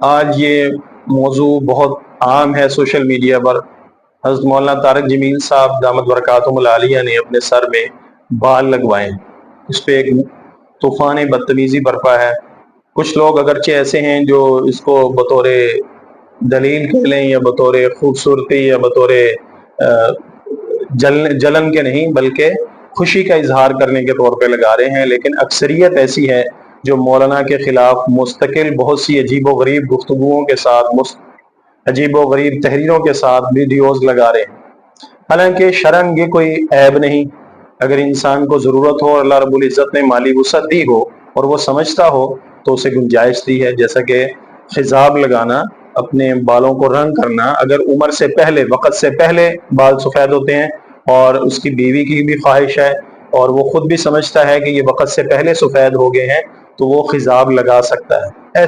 آج یہ موضوع بہت عام ہے سوشل میڈیا پر۔ حضرت مولانا طارق جمیل صاحب دامت برکاتہم العالیہ نے اپنے سر میں بال لگوائے، اس پہ ایک طوفان بدتمیزی برپا ہے۔ کچھ لوگ اگرچہ ایسے ہیں جو اس کو بطور دلیل کہہ لیں یا بطور خوبصورتی یا بطور جلن کے نہیں بلکہ خوشی کا اظہار کرنے کے طور پہ لگا رہے ہیں، لیکن اکثریت ایسی ہے جو مولانا کے خلاف مستقل بہت سی عجیب و غریب گفتگوؤں کے ساتھ، عجیب و غریب تحریروں کے ساتھ ویڈیوز لگا رہے ہیں۔ حالانکہ شرعاً یہ کوئی عیب نہیں، اگر انسان کو ضرورت ہو اور اللہ رب العزت نے مالی وسعت دی ہو اور وہ سمجھتا ہو تو اسے گنجائش دی ہے، جیسا کہ خضاب لگانا، اپنے بالوں کو رنگ کرنا۔ اگر عمر سے پہلے، وقت سے پہلے بال سفید ہوتے ہیں اور اس کی بیوی کی بھی خواہش ہے اور وہ خود بھی سمجھتا ہے کہ یہ وقت سے پہلے سفید ہو گئے ہیں تو وہ خضاب لگا سکتا ہے۔ ایسے